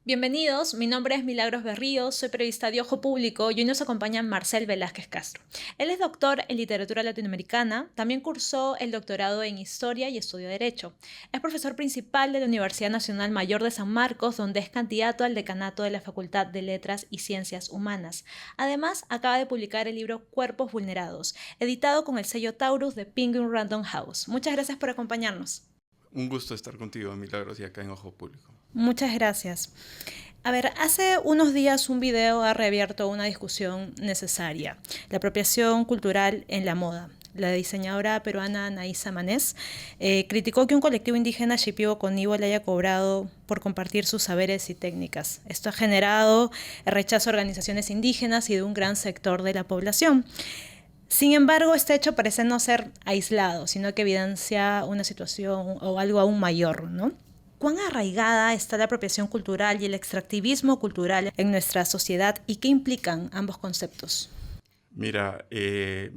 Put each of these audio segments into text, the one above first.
Bienvenidos, mi nombre es Milagros Berríos, soy periodista de Ojo Público y hoy nos acompaña Marcel Velázquez Castro. Él es doctor en literatura latinoamericana, también cursó el doctorado en historia y estudió derecho. Es profesor principal de la Universidad Nacional Mayor de San Marcos, donde es candidato al decanato de la Facultad de Letras y Ciencias Humanas. Además, acaba de publicar el libro Cuerpos Vulnerados, editado con el sello Taurus de Penguin Random House. Muchas gracias por acompañarnos. Un gusto estar contigo, Milagros, y acá en Ojo Público. Muchas gracias. A ver, hace unos días un video ha reabierto una discusión necesaria, la apropiación cultural en la moda. La diseñadora peruana Anaísa Manés criticó que un colectivo indígena Shipibo Conibo le haya cobrado por compartir sus saberes y técnicas. Esto ha generado el rechazo a organizaciones indígenas y de un gran sector de la población. Sin embargo, este hecho parece no ser aislado, sino que evidencia una situación o algo aún mayor, ¿no? ¿Cuán arraigada está la apropiación cultural y el extractivismo cultural en nuestra sociedad y qué implican ambos conceptos? Mira, el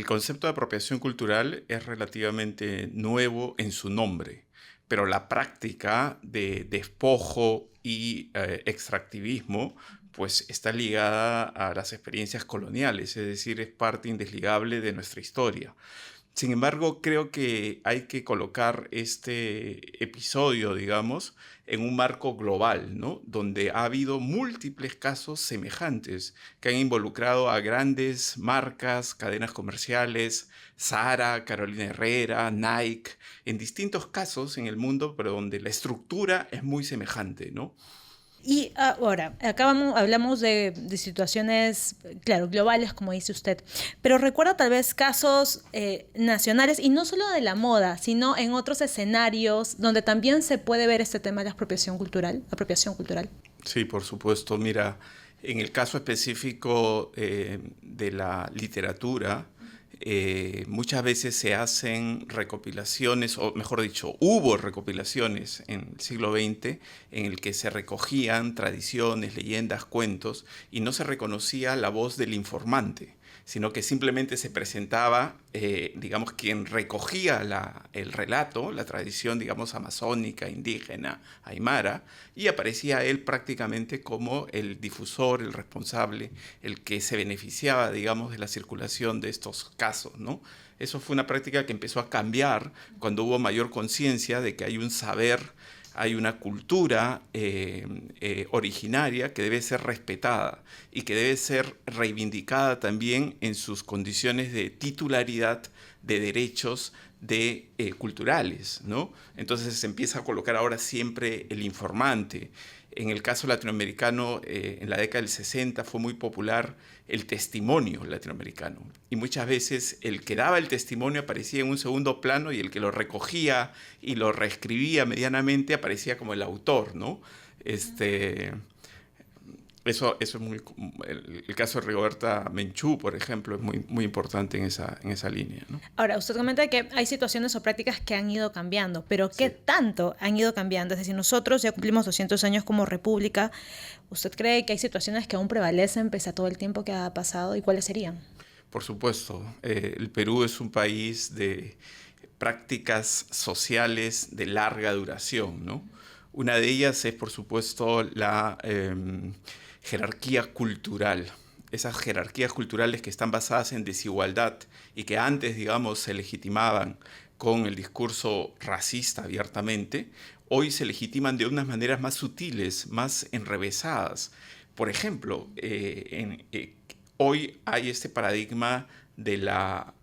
concepto de apropiación cultural es relativamente nuevo en su nombre, pero la práctica de despojo y extractivismo pues está ligada a las experiencias coloniales, es decir, es parte indesligable de nuestra historia. Sin embargo, creo que hay que colocar este episodio, digamos, en un marco global, ¿no? Donde ha habido múltiples casos semejantes que han involucrado a grandes marcas, cadenas comerciales, Zara, Carolina Herrera, Nike, en distintos casos en el mundo, pero donde la estructura es muy semejante, ¿no? Y ahora, hablamos de situaciones, claro, globales, como dice usted, pero recuerda tal vez casos nacionales, y no solo de la moda, sino en otros escenarios donde también se puede ver este tema de la apropiación cultural, apropiación cultural. Sí, por supuesto. Mira, en el caso específico de la literatura, muchas veces se hacen recopilaciones, o mejor dicho, hubo recopilaciones en el siglo XX en el que se recogían tradiciones, leyendas, cuentos, y no se reconocía la voz del informante, sino que simplemente se presentaba, digamos, quien recogía el relato, la tradición, digamos, amazónica, indígena, aymara, y aparecía él prácticamente como el difusor, el responsable, el que se beneficiaba, digamos, de la circulación de estos casos, ¿no? Eso fue una práctica que empezó a cambiar cuando hubo mayor conciencia de que hay un saber, hay una cultura originaria que debe ser respetada y que debe ser reivindicada también en sus condiciones de titularidad de derechos culturales, ¿no? Entonces se empieza a colocar ahora siempre el informante. En el caso latinoamericano, en la década del 60 fue muy popular el testimonio latinoamericano. Y muchas veces el que daba el testimonio aparecía en un segundo plano y el que lo recogía y lo reescribía medianamente aparecía como el autor, ¿no? Este, eso es muy... El caso de Rigoberta Menchú, por ejemplo, es muy importante en esa línea, ¿no? Ahora, usted comenta que hay situaciones o prácticas que han ido cambiando, pero ¿qué Sí. tanto han ido cambiando? Es decir, nosotros ya cumplimos 200 años como república. ¿Usted cree que hay situaciones que aún prevalecen pese a todo el tiempo que ha pasado y cuáles serían? Por supuesto, el Perú es un país de prácticas sociales de larga duración, ¿no? Una de ellas es, por supuesto, la jerarquía cultural. Esas jerarquías culturales que están basadas en desigualdad y que antes, digamos, se legitimaban con el discurso racista abiertamente, hoy se legitiman de unas maneras más sutiles, más enrevesadas. Por ejemplo, hoy hay este paradigma de la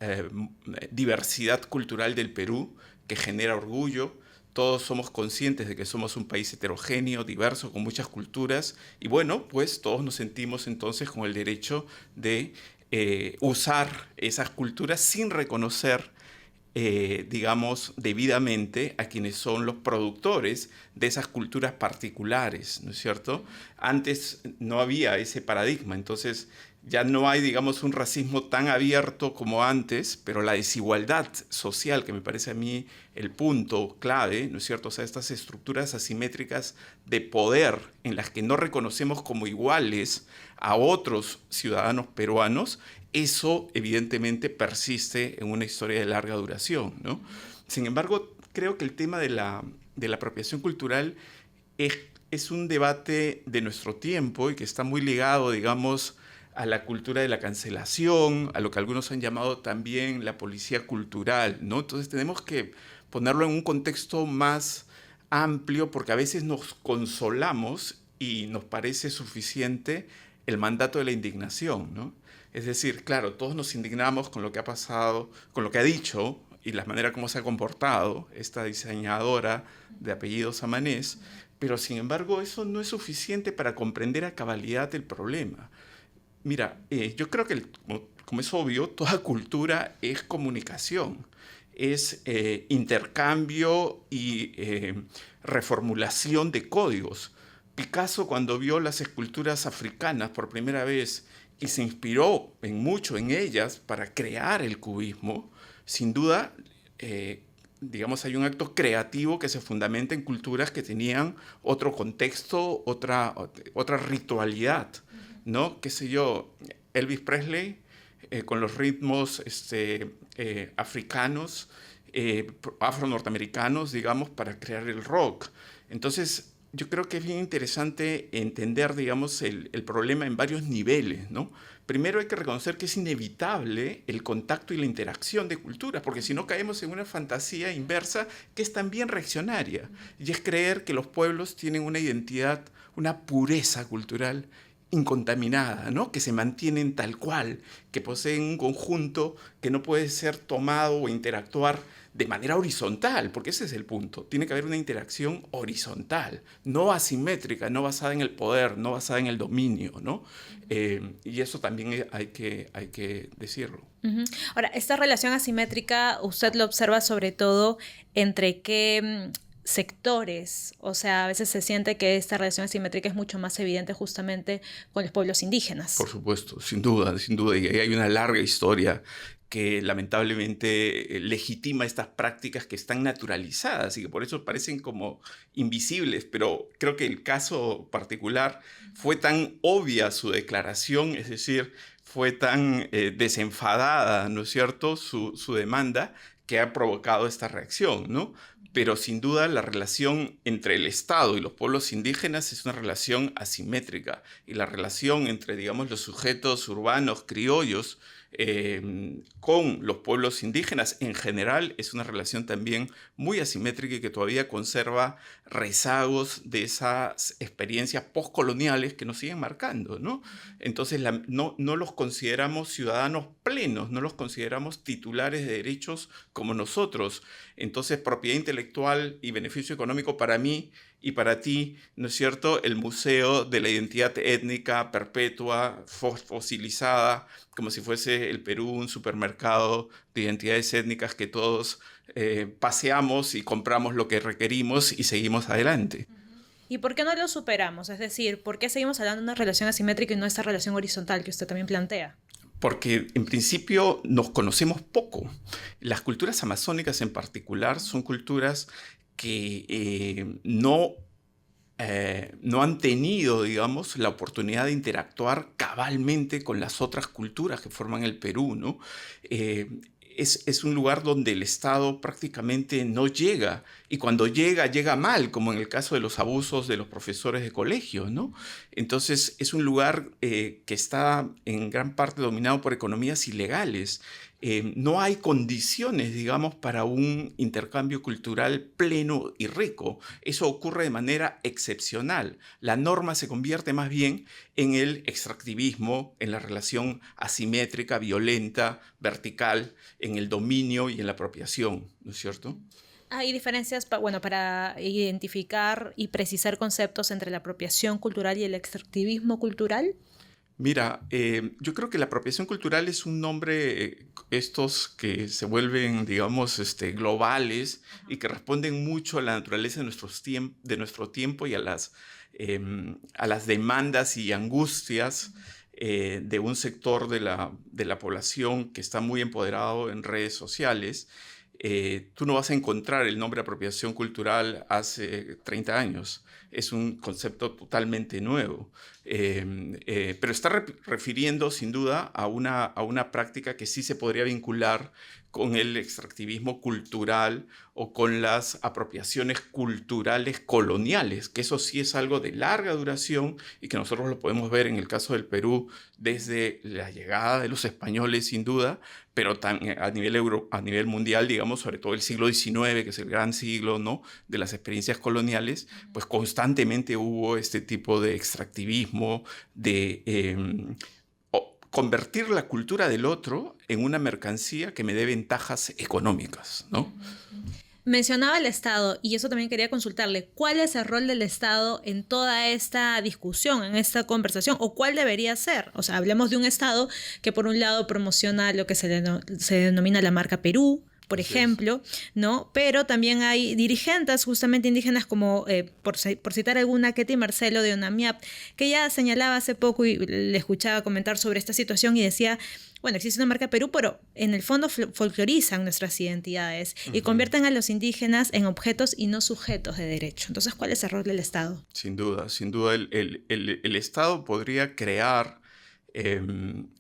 diversidad cultural del Perú que genera orgullo. Todos somos conscientes de que somos un país heterogéneo, diverso, con muchas culturas. Y bueno, pues todos nos sentimos entonces con el derecho de usar esas culturas sin reconocer digamos, debidamente a quienes son los productores de esas culturas particulares, ¿no es cierto? Antes no había ese paradigma, entonces ya no hay, digamos, un racismo tan abierto como antes, pero la desigualdad social, que me parece a mí el punto clave, ¿no es cierto? O sea, estas estructuras asimétricas de poder en las que no reconocemos como iguales a otros ciudadanos peruanos, eso evidentemente persiste en una historia de larga duración, ¿no? Sin embargo, creo que el tema de la apropiación cultural es es un debate de nuestro tiempo y que está muy ligado, digamos, a la cultura de la cancelación, a lo que algunos han llamado también la policía cultural, ¿no? Entonces tenemos que ponerlo en un contexto más amplio porque a veces nos consolamos y nos parece suficiente el mandato de la indignación, ¿no? Es decir, claro, todos nos indignamos con lo que ha pasado, con lo que ha dicho y la manera como se ha comportado esta diseñadora de apellido Samanés, pero sin embargo eso no es suficiente para comprender a cabalidad el problema. Mira, yo creo que, como es obvio, toda cultura es comunicación, es intercambio y reformulación de códigos. Picasso, cuando vio las esculturas africanas por primera vez y se inspiró en mucho en ellas para crear el cubismo, sin duda, digamos, hay un acto creativo que se fundamenta en culturas que tenían otro contexto, otra ritualidad, ¿no? Qué sé yo, Elvis Presley con los ritmos africanos, afro-norteamericanos, digamos, para crear el rock. Entonces, yo creo que es bien interesante entender, digamos, el problema en varios niveles, ¿no? Primero hay que reconocer que es inevitable el contacto y la interacción de culturas, porque si no caemos en una fantasía inversa que es también reaccionaria, y es creer que los pueblos tienen una identidad, una pureza cultural incontaminada, ¿no? Que se mantienen tal cual, que poseen un conjunto que no puede ser tomado o interactuar de manera horizontal, porque ese es el punto. Tiene que haber una interacción horizontal, no asimétrica, no basada en el poder, no basada en el dominio, ¿no? Y eso también hay que decirlo. Uh-huh. Ahora, esta relación asimétrica, usted lo observa sobre todo entre qué sectores, o sea, a veces se siente que esta relación asimétrica es mucho más evidente justamente con los pueblos indígenas. Por supuesto, sin duda, y hay una larga historia que lamentablemente legitima estas prácticas que están naturalizadas y que por eso parecen como invisibles, pero creo que el caso particular fue tan obvia su declaración, es decir, fue tan desenfadada, ¿no es cierto?, su demanda, que ha provocado esta reacción, ¿no? Pero sin duda la relación entre el Estado y los pueblos indígenas es una relación asimétrica y la relación entre, digamos, los sujetos urbanos criollos con los pueblos indígenas en general es una relación también muy asimétrica y que todavía conserva rezagos de esas experiencias postcoloniales que nos siguen marcando, ¿no? Entonces no los consideramos ciudadanos plenos, no los consideramos titulares de derechos como nosotros. Entonces, propiedad intelectual y beneficio económico para mí y para ti, ¿no es cierto?, el museo de la identidad étnica perpetua, fosilizada, como si fuese el Perú un supermercado de identidades étnicas que todos paseamos y compramos lo que requerimos y seguimos adelante. ¿Y por qué no lo superamos? Es decir, ¿por qué seguimos hablando de una relación asimétrica y no esta relación horizontal que usted también plantea? Porque en principio nos conocemos poco. Las culturas amazónicas en particular son culturas que no han tenido, digamos, la oportunidad de interactuar cabalmente con las otras culturas que forman el Perú, ¿no? Es un lugar donde el Estado prácticamente no llega, y cuando llega mal, como en el caso de los abusos de los profesores de colegio, ¿no? Entonces es un lugar que está en gran parte dominado por economías ilegales. No hay condiciones, digamos, para un intercambio cultural pleno y rico. Eso ocurre de manera excepcional. La norma se convierte más bien en el extractivismo, en la relación asimétrica, violenta, vertical, en el dominio y en la apropiación, ¿no es cierto? Hay diferencias, para identificar y precisar conceptos entre la apropiación cultural y el extractivismo cultural. Mira, yo creo que la apropiación cultural es un nombre, estos que se vuelven, digamos, globales y que responden mucho a la naturaleza de nuestro tiempo y a las demandas y angustias de un sector de la población que está muy empoderado en redes sociales. Tú no vas a encontrar el nombre apropiación cultural hace 30 años. Es un concepto totalmente nuevo. Pero está refiriendo sin duda a una práctica que sí se podría vincular con el extractivismo cultural o con las apropiaciones culturales coloniales, que eso sí es algo de larga duración y que nosotros lo podemos ver en el caso del Perú desde la llegada de los españoles, sin duda, pero a nivel mundial, digamos, sobre todo el siglo XIX, que es el gran siglo, ¿no?, de las experiencias coloniales, pues constantemente hubo este tipo de extractivismo, de convertir la cultura del otro en una mercancía que me dé ventajas económicas, ¿no? Mencionaba el Estado, y eso también quería consultarle. ¿Cuál es el rol del Estado en toda esta discusión, en esta conversación? ¿O cuál debería ser? O sea, hablemos de un Estado que por un lado promociona lo que se denomina la marca Perú, por ejemplo, ¿no? Pero también hay dirigentes justamente indígenas como, por citar alguna, Ketty Marcelo de ONAMIAP, que ya señalaba hace poco y le escuchaba comentar sobre esta situación y decía, bueno, existe una marca Perú, pero en el fondo folclorizan nuestras identidades y convierten a los indígenas en objetos y no sujetos de derecho. Entonces, ¿cuál es el rol del Estado? Sin duda, el Estado podría crear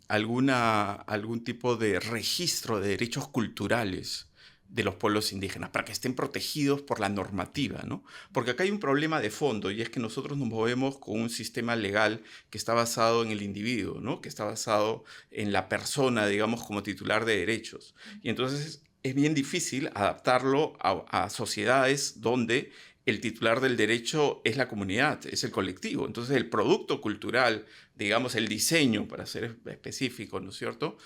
algún tipo de registro de derechos culturales de los pueblos indígenas para que estén protegidos por la normativa, ¿no? Porque acá hay un problema de fondo y es que nosotros nos movemos con un sistema legal que está basado en el individuo, ¿no?, que está basado en la persona, digamos, como titular de derechos. Y entonces es bien difícil adaptarlo a sociedades donde el titular del derecho es la comunidad, es el colectivo. Entonces el producto cultural, digamos el diseño, para ser específico, ¿no es cierto?,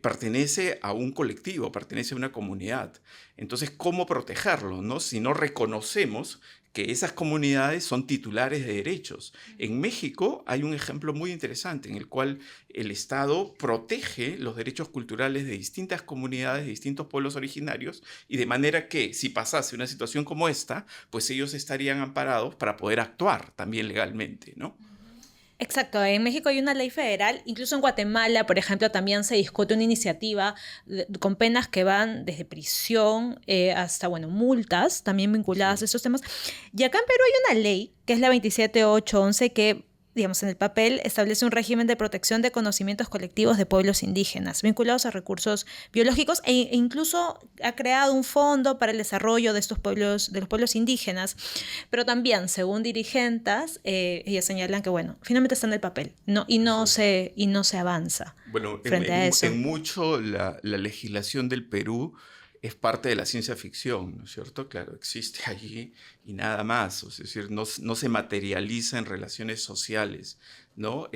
pertenece a un colectivo, pertenece a una comunidad. Entonces, ¿cómo protegerlo, no?, si no reconocemos que esas comunidades son titulares de derechos? En México hay un ejemplo muy interesante en el cual el Estado protege los derechos culturales de distintas comunidades, de distintos pueblos originarios, y de manera que si pasase una situación como esta, pues ellos estarían amparados para poder actuar también legalmente, ¿no? Exacto, en México hay una ley federal, incluso en Guatemala, por ejemplo, también se discute una iniciativa con penas que van desde prisión hasta, bueno, multas también vinculadas a estos temas. Y acá en Perú hay una ley, que es la 27811, que, digamos, en el papel establece un régimen de protección de conocimientos colectivos de pueblos indígenas vinculados a recursos biológicos e incluso ha creado un fondo para el desarrollo de estos pueblos, de los pueblos indígenas. Pero también, según dirigentes, ellas señalan que, bueno, finalmente está en el papel, ¿no? y no se avanza Bueno, frente a eso. en mucho la legislación del Perú es parte de la ciencia ficción, ¿no es cierto? Claro, existe allí y nada más, es decir, no se materializa en relaciones sociales, ¿no?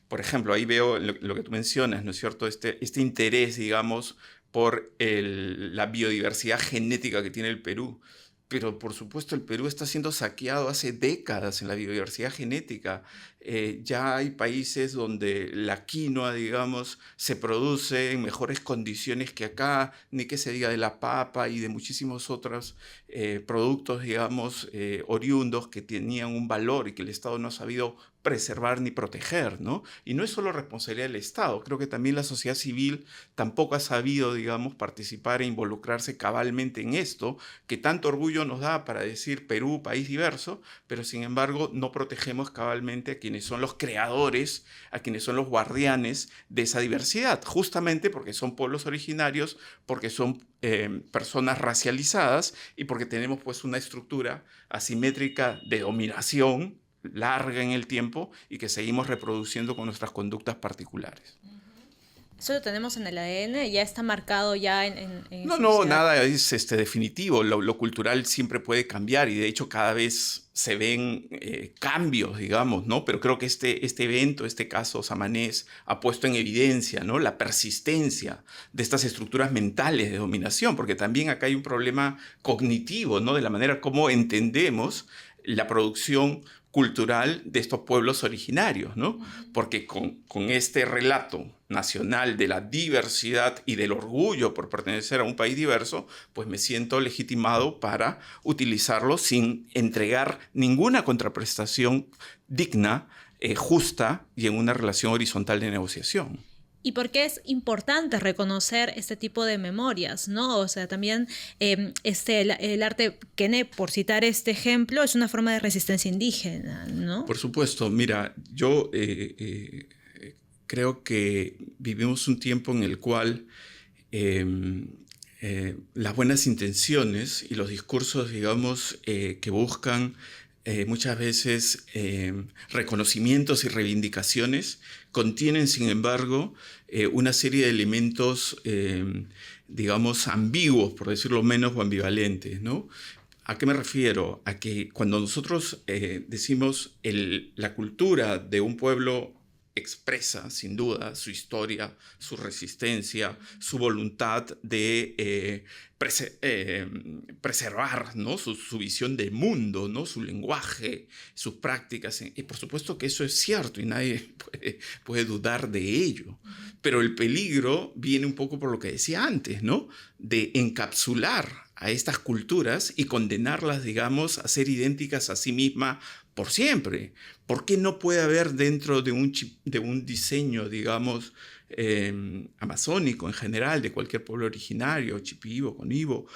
Por ejemplo, ahí veo lo que tú mencionas, ¿no es cierto? Este interés, digamos, por la biodiversidad genética que tiene el Perú. Pero por supuesto el Perú está siendo saqueado hace décadas en la biodiversidad genética. Ya hay países donde la quinoa, digamos, se produce en mejores condiciones que acá, ni que se diga de la papa y de muchísimos otros productos, digamos, oriundos que tenían un valor y que el Estado no ha sabido preservar ni proteger, ¿no? Y no es solo responsabilidad del Estado, creo que también la sociedad civil tampoco ha sabido, digamos, participar e involucrarse cabalmente en esto, que tanto orgullo nos da para decir Perú, país diverso, pero sin embargo no protegemos cabalmente a quienes son los creadores, a quienes son los guardianes de esa diversidad, justamente porque son pueblos originarios, porque son personas racializadas y porque tenemos pues una estructura asimétrica de dominación larga en el tiempo y que seguimos reproduciendo con nuestras conductas particulares. Eso lo tenemos en el ADN, ya está marcado ya en No, esa no, sociedad. nada es definitivo. Lo cultural siempre puede cambiar y de hecho cada vez se ven cambios, digamos, ¿no? Pero creo que este evento, este caso Samanés, ha puesto en evidencia, ¿no?, la persistencia de estas estructuras mentales de dominación, porque también acá hay un problema cognitivo, ¿no?, de la manera como entendemos la producción cultural de estos pueblos originarios, ¿no? Porque con este relato nacional de la diversidad y del orgullo por pertenecer a un país diverso, pues me siento legitimado para utilizarlo sin entregar ninguna contraprestación digna, justa y en una relación horizontal de negociación. Y por qué es importante reconocer este tipo de memorias, ¿no? O sea, también el arte quené, por citar este ejemplo, es una forma de resistencia indígena, ¿no? Por supuesto, mira, yo creo que vivimos un tiempo en el cual las buenas intenciones y los discursos, digamos, que buscan muchas veces reconocimientos y reivindicaciones, contienen, sin embargo, una serie de elementos, digamos, ambiguos, por decirlo menos, o ambivalentes, ¿no? ¿A qué me refiero? A que cuando nosotros decimos la cultura de un pueblo expresa, sin duda, su historia, su resistencia, su voluntad de preservar, ¿no? Su visión del mundo, ¿no? Su lenguaje, sus prácticas. Y por supuesto que eso es cierto y nadie puede dudar de ello. Pero el peligro viene un poco por lo que decía antes, ¿no? De encapsular a estas culturas y condenarlas, digamos, a ser idénticas a sí mismas por siempre. ¿Por qué no puede haber dentro de un diseño, digamos, amazónico en general, de cualquier pueblo originario, Shipibo, Conibo,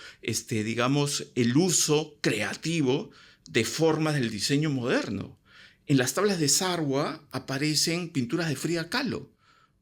digamos, el uso creativo de formas del diseño moderno? En las tablas de Sarwa aparecen pinturas de Frida Kahlo.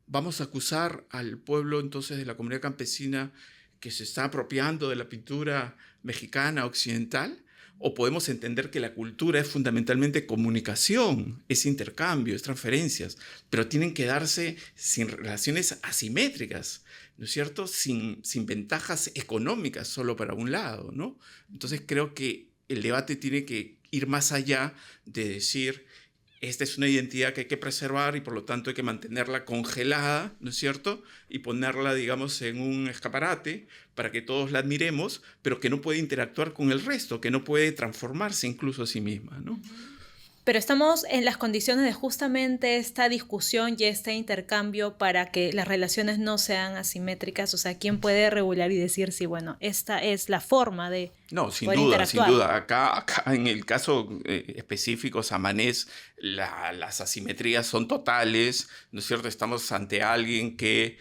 ¿Vamos a acusar al pueblo entonces de la comunidad campesina que se está apropiando de la pintura mexicana occidental? ¿O podemos entender que la cultura es fundamentalmente comunicación, es intercambio, es transferencias, pero tienen que darse sin relaciones asimétricas, ¿no es cierto? Sin ventajas económicas solo para un lado, ¿no? Entonces creo que el debate tiene que ir más allá de decir: esta es una identidad que hay que preservar y por lo tanto hay que mantenerla congelada, ¿no es cierto? Y ponerla, digamos, en un escaparate para que todos la admiremos, pero que no puede interactuar con el resto, que no puede transformarse incluso a sí misma, ¿no? Pero estamos en las condiciones de justamente esta discusión y este intercambio para que las relaciones no sean asimétricas. O sea, ¿quién puede regular y decir si, bueno, esta es la forma de poder interactuar? Sin duda. Acá en el caso específico Samanés, las asimetrías son totales, ¿no es cierto? Estamos ante alguien que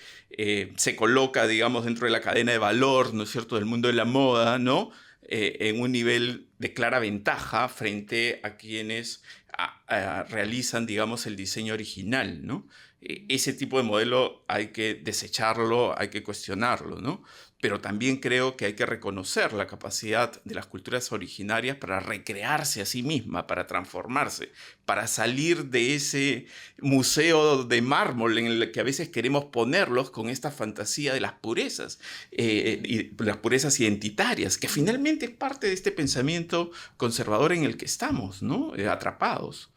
se coloca, digamos, dentro de la cadena de valor, ¿no es cierto?, del mundo de la moda, ¿no? En un nivel de clara ventaja frente a quienes realizan, digamos, el diseño original, ¿no? Ese tipo de modelo hay que desecharlo, hay que cuestionarlo, ¿no? Pero también creo que hay que reconocer la capacidad de las culturas originarias para recrearse a sí misma, para transformarse, para salir de ese museo de mármol en el que a veces queremos ponerlos con esta fantasía de las purezas identitarias, que finalmente es parte de este pensamiento conservador en el que estamos, ¿no? Atrapados,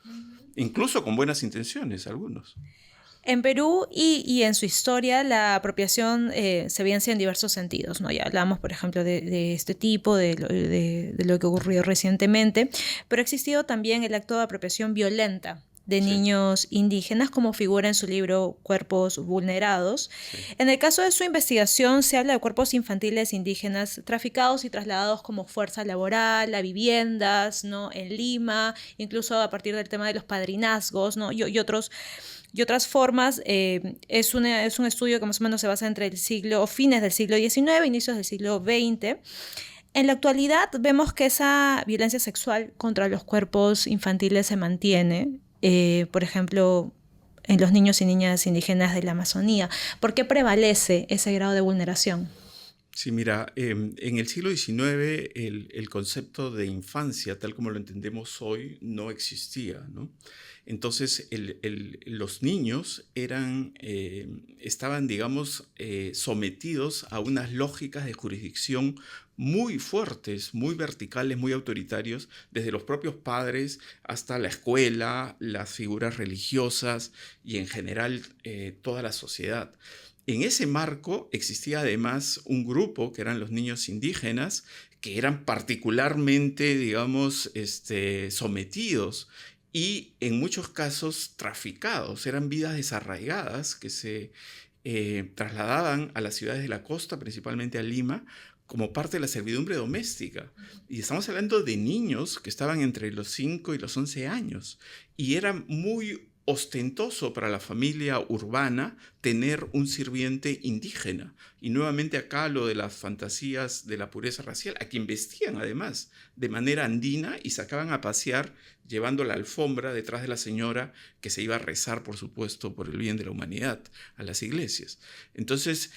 incluso con buenas intenciones algunos. En Perú y en su historia, la apropiación se evidencia en diversos sentidos, ¿no? Ya hablamos, por ejemplo, de este tipo, de lo que ocurrió recientemente, pero ha existido también el acto de apropiación violenta de niños indígenas, como figura en su libro Cuerpos Vulnerados. Sí. En el caso de su investigación se habla de cuerpos infantiles indígenas traficados y trasladados como fuerza laboral a viviendas, ¿no?, en Lima, incluso a partir del tema de los padrinazgos, ¿no?, y otras formas. Es un estudio que más o menos se basa entre fines del siglo XIX, inicios del siglo XX. En la actualidad vemos que esa violencia sexual contra los cuerpos infantiles se mantiene, por ejemplo, en los niños y niñas indígenas de la Amazonía. ¿Por qué prevalece ese grado de vulneración? Sí, mira, en el siglo XIX el concepto de infancia, tal como lo entendemos hoy, no existía, ¿no? Entonces los niños estaban, digamos, sometidos a unas lógicas de jurisdicción muy fuertes, muy verticales, muy autoritarios, desde los propios padres hasta la escuela, las figuras religiosas y en general toda la sociedad. En ese marco existía además un grupo que eran los niños indígenas, que eran particularmente, digamos, sometidos y en muchos casos traficados. Eran vidas desarraigadas que se trasladaban a las ciudades de la costa, principalmente a Lima, como parte de la servidumbre doméstica. Y estamos hablando de niños que estaban entre los 5 y los 11 años. Y era muy ostentoso para la familia urbana tener un sirviente indígena. Y nuevamente acá lo de las fantasías de la pureza racial, a quien vestían además de manera andina y sacaban a pasear llevando la alfombra detrás de la señora que se iba a rezar, por supuesto, por el bien de la humanidad, a las iglesias. Entonces,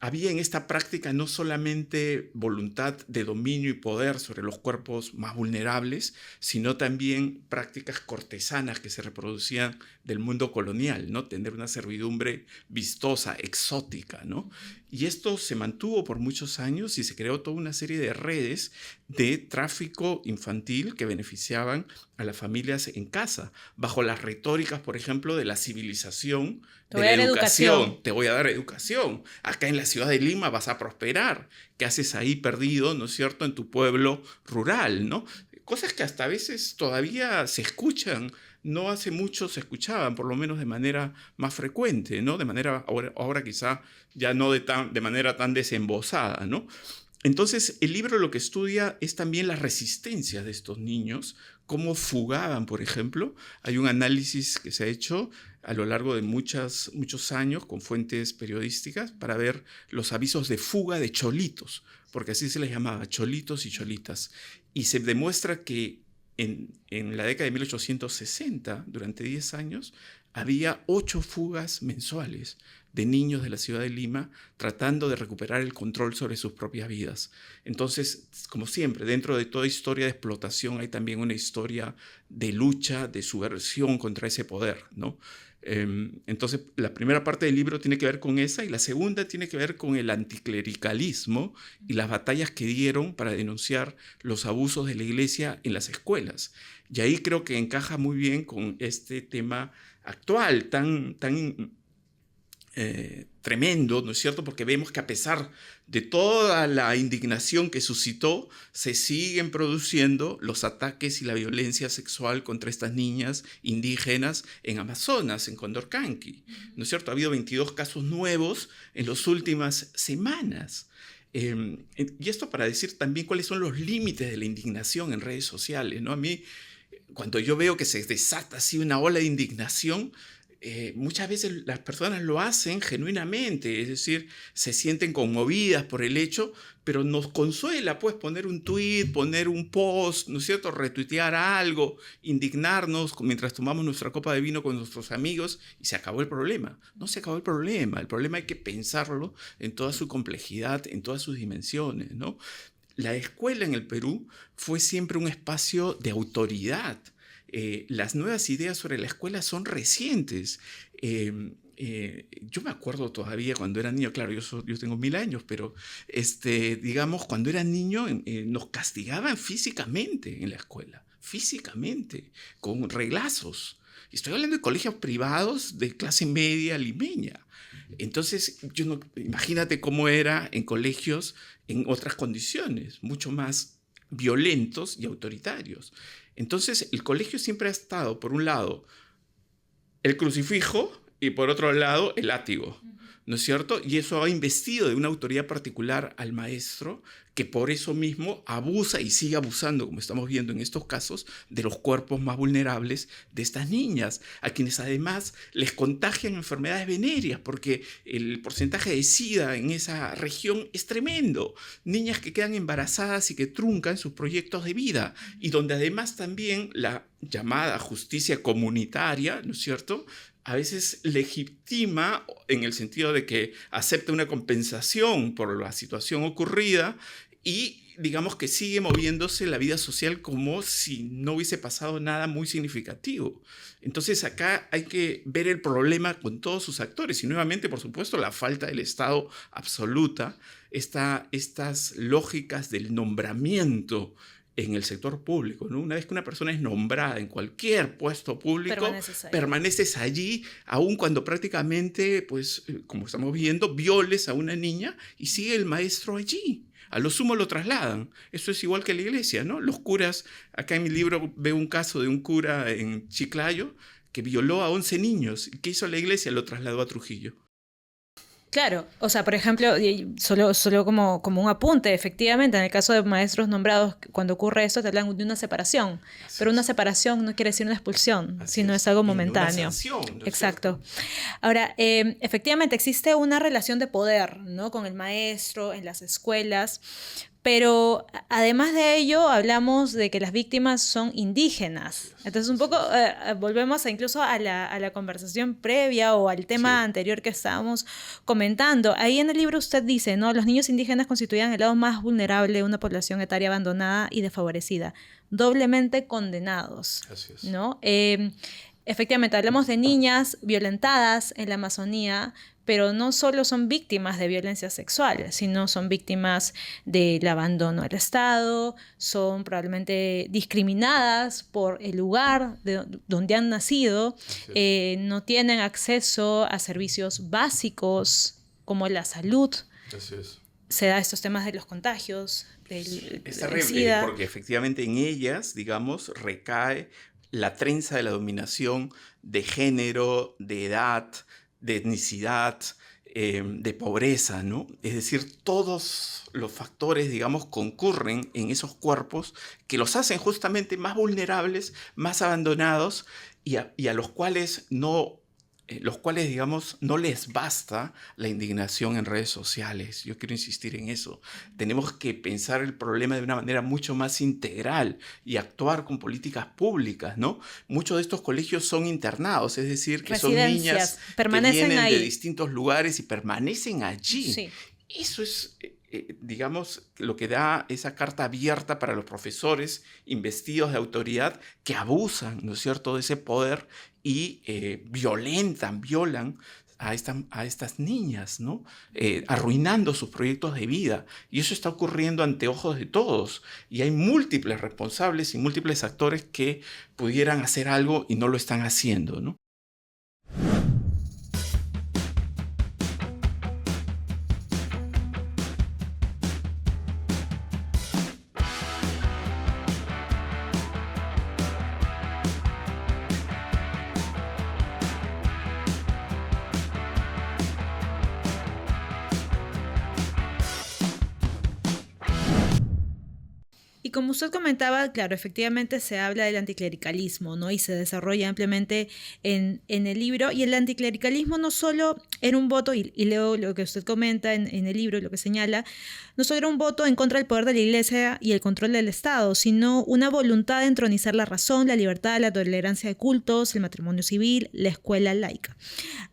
había en esta práctica no solamente voluntad de dominio y poder sobre los cuerpos más vulnerables, sino también prácticas cortesanas que se reproducían del mundo colonial, ¿no? Tener una servidumbre vistosa, exótica, ¿no? Y esto se mantuvo por muchos años y se creó toda una serie de redes de tráfico infantil que beneficiaban a las familias en casa, bajo las retóricas, por ejemplo, de la civilización, de la educación. Te voy a dar educación. Acá en la ciudad de Lima vas a prosperar. ¿Qué haces ahí perdido, no es cierto, en tu pueblo rural, ¿no? Cosas que hasta a veces todavía se escuchan. No hace mucho se escuchaban, por lo menos de manera más frecuente, ¿no? De manera, ahora quizá ya no de manera tan desembosada, ¿no? Entonces, el libro lo que estudia es también la resistencia de estos niños, cómo fugaban, por ejemplo. Hay un análisis que se ha hecho a lo largo de muchos años con fuentes periodísticas para ver los avisos de fuga de cholitos, porque así se les llamaba, cholitos y cholitas. Y se demuestra que en la década de 1860, durante 10 años, había 8 fugas mensuales de niños de la ciudad de Lima tratando de recuperar el control sobre sus propias vidas. Entonces, como siempre, dentro de toda historia de explotación hay también una historia de lucha, de subversión contra ese poder, ¿no? Entonces, la primera parte del libro tiene que ver con esa y la segunda tiene que ver con el anticlericalismo y las batallas que dieron para denunciar los abusos de la iglesia en las escuelas. Y ahí creo que encaja muy bien con este tema actual, tan tremendo, ¿no es cierto? Porque vemos que a pesar de toda la indignación que suscitó, se siguen produciendo los ataques y la violencia sexual contra estas niñas indígenas en Amazonas, en Condorcanqui, ¿no es cierto? Ha habido 22 casos nuevos en las últimas semanas. Y esto para decir también cuáles son los límites de la indignación en redes sociales, ¿no? A mí, cuando yo veo que se desata así una ola de indignación, muchas veces las personas lo hacen genuinamente, es decir, se sienten conmovidas por el hecho, pero nos consuela pues poner un tweet, poner un post, ¿no es cierto?, retuitear algo, indignarnos mientras tomamos nuestra copa de vino con nuestros amigos y se acabó el problema. No se acabó el problema hay que pensarlo en toda su complejidad, en todas sus dimensiones, ¿no? La escuela en el Perú fue siempre un espacio de autoridad. Las nuevas ideas sobre la escuela son recientes. Yo me acuerdo todavía cuando era niño, claro, yo tengo 1000 años, pero digamos, cuando era niño nos castigaban físicamente en la escuela, físicamente, con reglazos. Y estoy hablando de colegios privados de clase media limeña. Entonces, imagínate cómo era en colegios en otras condiciones, mucho más violentos y autoritarios. Entonces, el colegio siempre ha estado, por un lado, el crucifijo y por otro lado, el látigo, ¿no es cierto? Y eso ha investido de una autoridad particular al maestro que por eso mismo abusa y sigue abusando, como estamos viendo en estos casos, de los cuerpos más vulnerables de estas niñas, a quienes además les contagian enfermedades venéreas, porque el porcentaje de SIDA en esa región es tremendo. Niñas que quedan embarazadas y que truncan sus proyectos de vida, y donde además también la llamada justicia comunitaria, ¿no es cierto?, a veces legitima en el sentido de que acepta una compensación por la situación ocurrida y digamos que sigue moviéndose la vida social como si no hubiese pasado nada muy significativo. Entonces acá hay que ver el problema con todos sus actores y nuevamente, por supuesto, la falta del Estado absoluta, estas lógicas del nombramiento en el sector público, ¿no? Una vez que una persona es nombrada en cualquier puesto público, permaneces allí, aun cuando prácticamente, pues, como estamos viendo, violes a una niña y sigue el maestro allí. A lo sumo lo trasladan. Eso es igual que la iglesia, ¿no? Los curas, acá en mi libro veo un caso de un cura en Chiclayo que violó a 11 niños. ¿Qué hizo la iglesia? Lo trasladó a Trujillo. Claro, o sea, por ejemplo, solo como un apunte, efectivamente, en el caso de maestros nombrados, cuando ocurre esto, te hablan de una separación, pero una separación no quiere decir una expulsión, sino es algo momentáneo. Una sanción, ¿no? Exacto. Ahora, efectivamente, existe una relación de poder, ¿no?, con el maestro en las escuelas, Pero además de ello, hablamos de que las víctimas son indígenas. Entonces, un poco volvemos incluso a la conversación previa o al tema anterior que estábamos comentando. Ahí en el libro usted dice, ¿no? Los niños indígenas constituían el lado más vulnerable de una población etaria abandonada y desfavorecida, doblemente condenados. Así es. ¿No? Efectivamente, hablamos de niñas violentadas en la Amazonía, pero no solo son víctimas de violencia sexual, sino son víctimas del abandono del Estado, son probablemente discriminadas por el lugar donde han nacido, no tienen acceso a servicios básicos como la salud. Así es. Se da estos temas de los contagios, es terrible, porque efectivamente en ellas, digamos, recae la trenza de la dominación de género, de edad, de etnicidad, de pobreza, ¿no? Es decir, todos los factores, digamos, concurren en esos cuerpos que los hacen justamente más vulnerables, más abandonados y a los cuales digamos, no les basta la indignación en redes sociales. Yo quiero insistir en eso. Tenemos que pensar el problema de una manera mucho más integral y actuar con políticas públicas, ¿no? Muchos de estos colegios son internados, es decir, que son niñas que vienen de distintos lugares y permanecen allí. Sí. Eso es, digamos, lo que da esa carta abierta para los profesores investidos de autoridad que abusan, ¿no es cierto?, de ese poder y violan a estas niñas, ¿no? Arruinando sus proyectos de vida. Y eso está ocurriendo ante ojos de todos. Y hay múltiples responsables y múltiples actores que pudieran hacer algo y no lo están haciendo, ¿no? Y como usted comentaba, claro, efectivamente se habla del anticlericalismo, ¿no? Y se desarrolla ampliamente en el libro. Y el anticlericalismo no solo era un voto, y leo lo que usted comenta en el libro, lo que señala, no solo era un voto en contra del poder de la Iglesia y el control del Estado, sino una voluntad de entronizar la razón, la libertad, la tolerancia de cultos, el matrimonio civil, la escuela laica.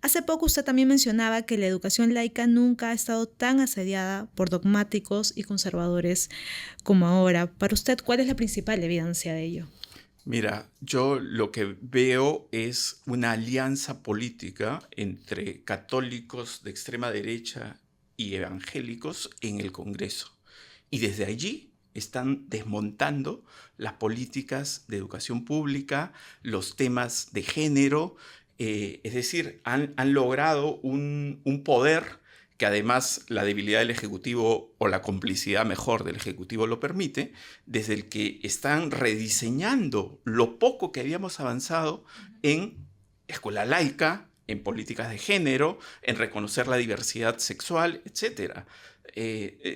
Hace poco usted también mencionaba que la educación laica nunca ha estado tan asediada por dogmáticos y conservadores como ahora. Para usted, ¿cuál es la principal evidencia de ello? Mira, yo lo que veo es una alianza política entre católicos de extrema derecha y evangélicos en el Congreso. Y desde allí están desmontando las políticas de educación pública, los temas de género, es decir, han logrado un poder que además la debilidad del Ejecutivo o la complicidad mejor del Ejecutivo lo permite, desde el que están rediseñando lo poco que habíamos avanzado en escuela laica, en políticas de género, en reconocer la diversidad sexual, etc.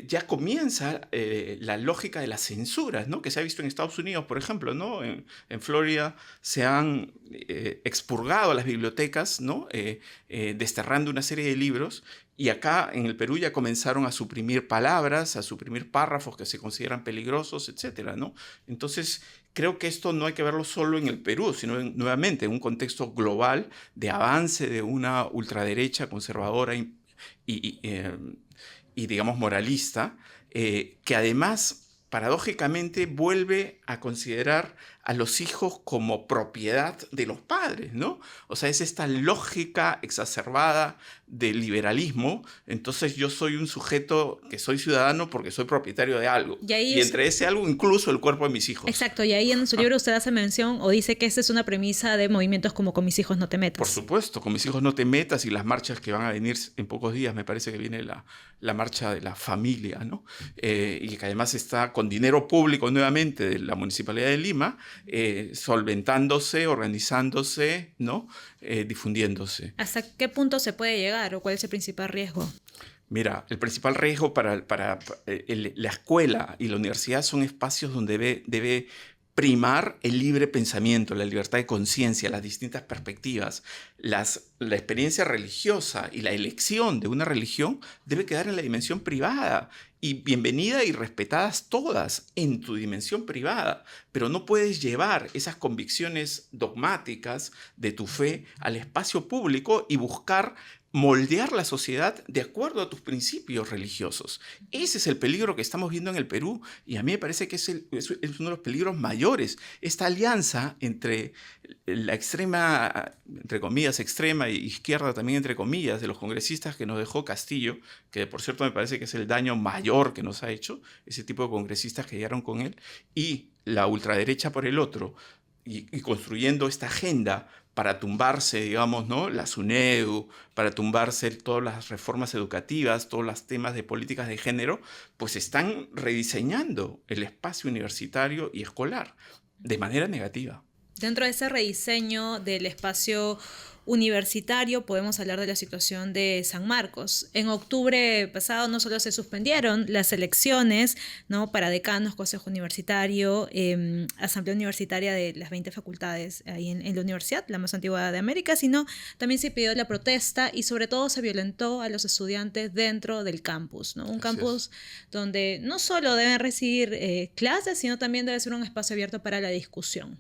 Ya comienza la lógica de las censuras, ¿no? Que se ha visto en Estados Unidos, por ejemplo, ¿no? En Florida se han expurgado las bibliotecas, ¿no? Desterrando una serie de libros. Y acá en el Perú ya comenzaron a suprimir palabras, a suprimir párrafos que se consideran peligrosos, etcétera, ¿no? Entonces, creo que esto no hay que verlo solo en el Perú, sino nuevamente en un contexto global de avance de una ultraderecha conservadora y digamos, moralista, que además, paradójicamente, vuelve a considerar a los hijos como propiedad de los padres, ¿no? O sea, es esta lógica exacerbada del liberalismo. Entonces yo soy un sujeto que soy ciudadano porque soy propietario de algo. Y entre ese algo incluso el cuerpo de mis hijos. Exacto, y ahí en su libro usted hace mención o dice que esta es una premisa de movimientos como Con mis hijos no te metas. Por supuesto, Con mis hijos no te metas y las marchas que van a venir en pocos días, me parece que viene la marcha de la familia, ¿no? Y que además está con dinero público nuevamente de la Municipalidad de Lima, solventándose, organizándose, ¿no? Difundiéndose. ¿Hasta qué punto se puede llegar o cuál es el principal riesgo? Mira, el principal riesgo para la escuela y la universidad son espacios donde debe primar el libre pensamiento, la libertad de conciencia, las distintas perspectivas. La experiencia religiosa y la elección de una religión debe quedar en la dimensión privada Y bienvenida y respetadas todas en tu dimensión privada, pero no puedes llevar esas convicciones dogmáticas de tu fe al espacio público y buscar moldear la sociedad de acuerdo a tus principios religiosos. Ese es el peligro que estamos viendo en el Perú y a mí me parece que es uno de los peligros mayores. Esta alianza entre la extrema, entre comillas, extrema e izquierda también entre comillas, de los congresistas que nos dejó Castillo, que por cierto me parece que es el daño mayor que nos ha hecho, ese tipo de congresistas que llegaron con él, y la ultraderecha por el otro, y construyendo esta agenda para tumbarse, digamos, ¿no? La SUNEDU, para tumbarse todas las reformas educativas, todos los temas de políticas de género, pues están rediseñando el espacio universitario y escolar de manera negativa. Dentro de ese rediseño del espacio universitario podemos hablar de la situación de San Marcos. En octubre pasado no solo se suspendieron las elecciones, ¿no?, para decanos, consejo universitario, asamblea universitaria de las 20 facultades ahí en la universidad, la más antigua de América, sino también se pidió la protesta y sobre todo se violentó a los estudiantes dentro del campus, ¿no? Un campus donde no solo deben recibir clases, sino también debe ser un espacio abierto para la discusión.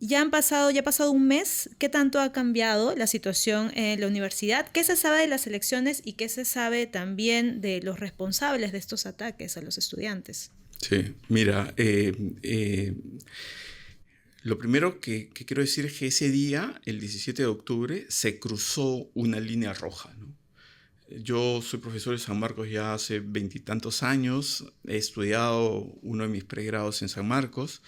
Ya ha pasado un mes. ¿Qué tanto ha cambiado la situación en la universidad? ¿Qué se sabe de las elecciones y qué se sabe también de los responsables de estos ataques a los estudiantes? Sí, mira, lo primero que quiero decir es que ese día, el 17 de octubre, se cruzó una línea roja, ¿no? Yo soy profesor de San Marcos ya hace 20 y tantos años, he estudiado uno de mis pregrados en San Marcos,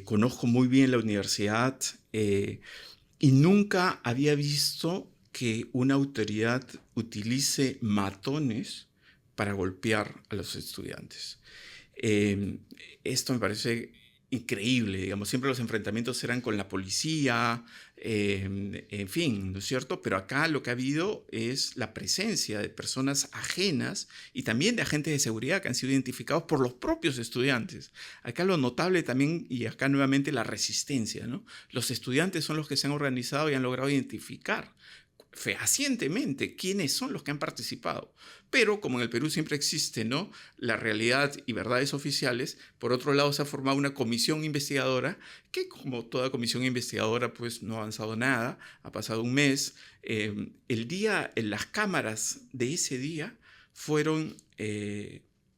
conozco muy bien la universidad y nunca había visto que una autoridad utilice matones para golpear a los estudiantes. Esto me parece increíble, digamos, siempre los enfrentamientos eran con la policía, en fin, ¿no es cierto? Pero acá lo que ha habido es la presencia de personas ajenas y también de agentes de seguridad que han sido identificados por los propios estudiantes. Acá lo notable también, y acá nuevamente la resistencia, ¿no? Los estudiantes son los que se han organizado y han logrado identificar fehacientemente quiénes son los que han participado. Pero como en el Perú siempre existe, ¿no?, la realidad y verdades oficiales, por otro lado se ha formado una comisión investigadora que, como toda comisión investigadora, pues no ha avanzado nada. Ha pasado un mes. Las cámaras de ese día fueron,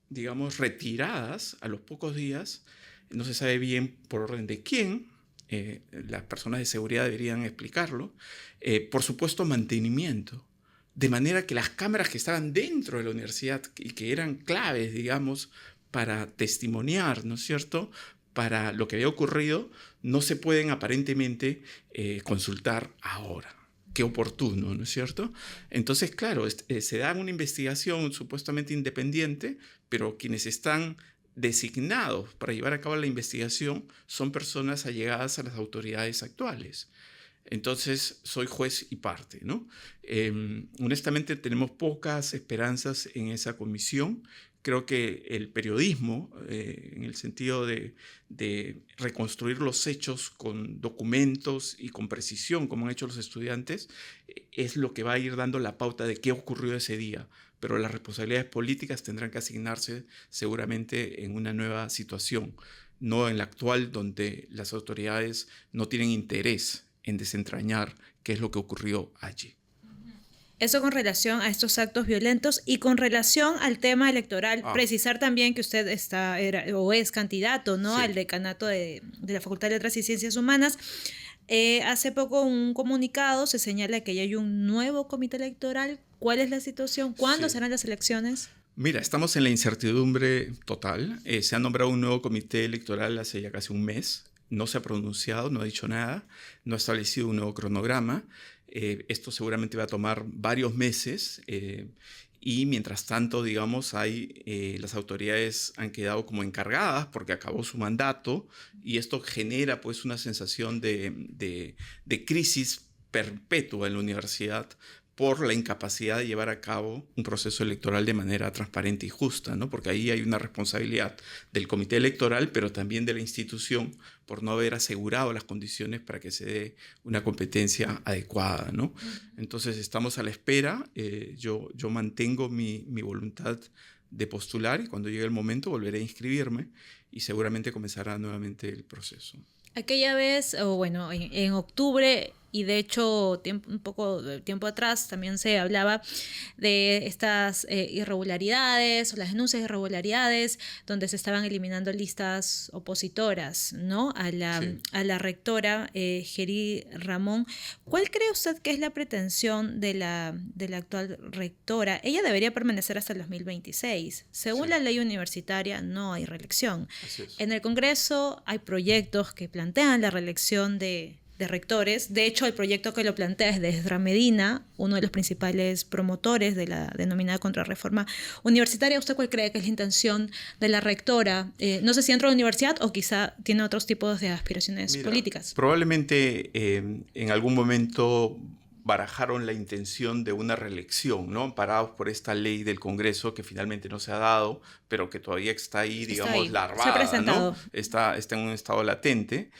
digamos, retiradas a los pocos días. No se sabe bien por orden de quién. Las personas de seguridad deberían explicarlo. Por supuesto, mantenimiento. De manera que las cámaras que estaban dentro de la universidad y que eran claves, digamos, para testimoniar, ¿no es cierto?, para lo que había ocurrido, no se pueden aparentemente consultar ahora. Qué oportuno, ¿no es cierto? Entonces, claro, se da una investigación supuestamente independiente, pero quienes están designados para llevar a cabo la investigación son personas allegadas a las autoridades actuales. Entonces, soy juez y parte, ¿no? Honestamente, tenemos pocas esperanzas en esa comisión. Creo que el periodismo, en el sentido de reconstruir los hechos con documentos y con precisión, como han hecho los estudiantes, es lo que va a ir dando la pauta de qué ocurrió ese día. Pero las responsabilidades políticas tendrán que asignarse seguramente en una nueva situación, no en la actual, donde las autoridades no tienen interés en desentrañar qué es lo que ocurrió allí. Eso con relación a estos actos violentos y con relación al tema electoral. Precisar también que usted es candidato, ¿no?, al decanato de la Facultad de Letras y Ciencias Humanas. Hace poco un comunicado se señala que ya hay un nuevo comité electoral. ¿Cuál es la situación? ¿Cuándo serán las elecciones? Mira, estamos en la incertidumbre total. Se ha nombrado un nuevo comité electoral hace ya casi un mes. No se ha pronunciado, no ha dicho nada, no ha establecido un nuevo cronograma. Esto seguramente va a tomar varios meses y mientras tanto, digamos, las autoridades han quedado como encargadas porque acabó su mandato y esto genera pues una sensación de crisis perpetua en la universidad por la incapacidad de llevar a cabo un proceso electoral de manera transparente y justa, ¿no? Porque ahí hay una responsabilidad del comité electoral, pero también de la institución por no haber asegurado las condiciones para que se dé una competencia adecuada, ¿no? Entonces estamos a la espera. Yo mantengo mi voluntad de postular y cuando llegue el momento volveré a inscribirme y seguramente comenzará nuevamente el proceso. Aquella vez, o bueno, en octubre, y de hecho un poco de tiempo atrás también se hablaba de estas irregularidades o las denuncias de irregularidades donde se estaban eliminando listas opositoras, ¿no? Sí. A la rectora Geri Ramón. ¿Cuál cree usted que es la pretensión de la actual rectora? Ella debería permanecer hasta el 2026. Según Sí. la ley universitaria no hay reelección. Así es. En el Congreso hay proyectos que plantean la reelección de rectores. De hecho, el proyecto que lo plantea es de Esdras Medina, uno de los principales promotores de la denominada contrarreforma universitaria. ¿Usted cuál cree que es la intención de la rectora? No sé si dentro de la universidad o quizá tiene otros tipos de aspiraciones políticas. Probablemente en algún momento barajaron la intención de una reelección, ¿no? Parados por esta ley del Congreso que finalmente no se ha dado, pero que todavía está ahí, digamos, larvada, se ha presentado, ¿no? Está en un estado latente.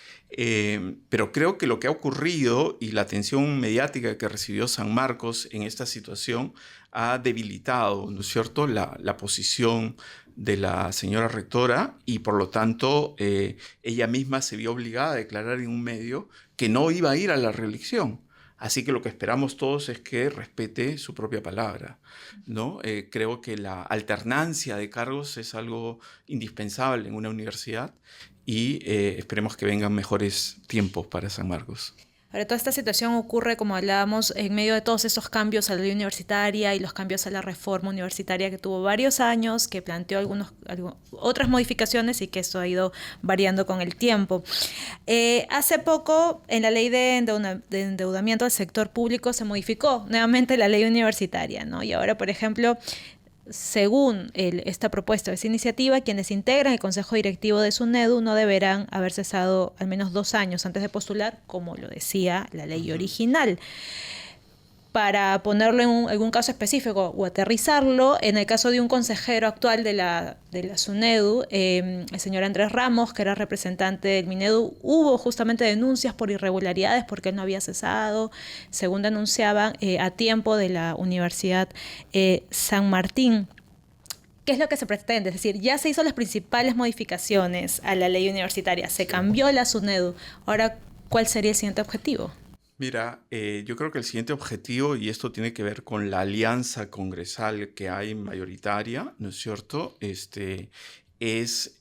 Pero creo que lo que ha ocurrido y la atención mediática que recibió San Marcos en esta situación ha debilitado, ¿no es cierto?, la posición de la señora rectora y por lo tanto ella misma se vio obligada a declarar en un medio que no iba a ir a la reelección. Así que lo que esperamos todos es que respete su propia palabra, ¿no? Creo que la alternancia de cargos es algo indispensable en una universidad y esperemos que vengan mejores tiempos para San Marcos. Ahora, toda esta situación ocurre, como hablábamos, en medio de todos estos cambios a la ley universitaria y los cambios a la reforma universitaria que tuvo varios años, que planteó otras modificaciones y que esto ha ido variando con el tiempo. Hace poco, en la ley de endeudamiento del sector público se modificó nuevamente la ley universitaria, ¿no? Y ahora, por ejemplo, según esta propuesta, esta iniciativa, quienes integran el consejo directivo de SUNEDU no deberán haber cesado al menos 2 años antes de postular, como lo decía la ley original. Para ponerlo en algún caso específico o aterrizarlo, en el caso de un consejero actual de la SUNEDU, el señor Andrés Ramos, que era representante del Minedu, hubo justamente denuncias por irregularidades porque él no había cesado, según denunciaban, a tiempo de la Universidad San Martín. ¿Qué es lo que se pretende? Es decir, ya se hizo las principales modificaciones a la ley universitaria, se cambió la SUNEDU. Ahora, ¿cuál sería el siguiente objetivo? Mira, yo creo que el siguiente objetivo, y esto tiene que ver con la alianza congresal que hay mayoritaria, ¿no es cierto? Es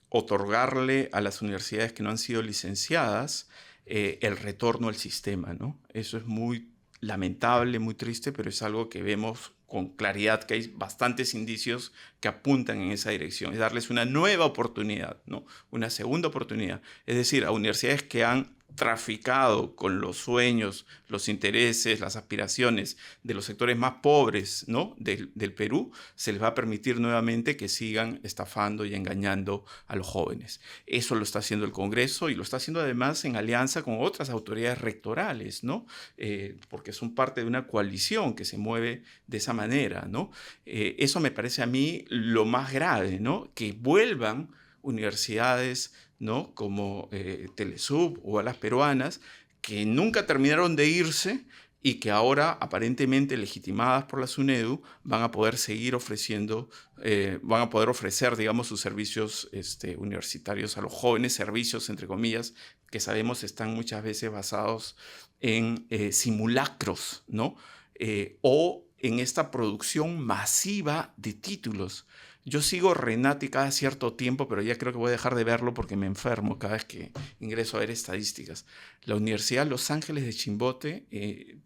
otorgarle a las universidades que no han sido licenciadas el retorno al sistema, ¿no? Eso es muy lamentable, muy triste, pero es algo que vemos con claridad que hay bastantes indicios que apuntan en esa dirección. Es darles una nueva oportunidad, ¿no? Una segunda oportunidad. Es decir, a universidades que han traficado con los sueños, los intereses, las aspiraciones de los sectores más pobres, ¿no?, del Perú, se les va a permitir nuevamente que sigan estafando y engañando a los jóvenes. Eso lo está haciendo el Congreso y lo está haciendo además en alianza con otras autoridades rectorales, ¿no? Porque son parte de una coalición que se mueve de esa manera, ¿no? Eso me parece a mí lo más grave, ¿no? Que vuelvan universidades, ¿no?, como Telesub o a las peruanas, que nunca terminaron de irse y que ahora, aparentemente legitimadas por la SUNEDU, van a poder seguir ofreciendo, van a poder ofrecer, digamos, sus servicios universitarios a los jóvenes, servicios, entre comillas, que sabemos están muchas veces basados en simulacros, ¿no? O en esta producción masiva de títulos. Yo sigo Renati cada cierto tiempo, pero ya creo que voy a dejar de verlo porque me enfermo cada vez que ingreso a ver estadísticas. La Universidad Los Ángeles de Chimbote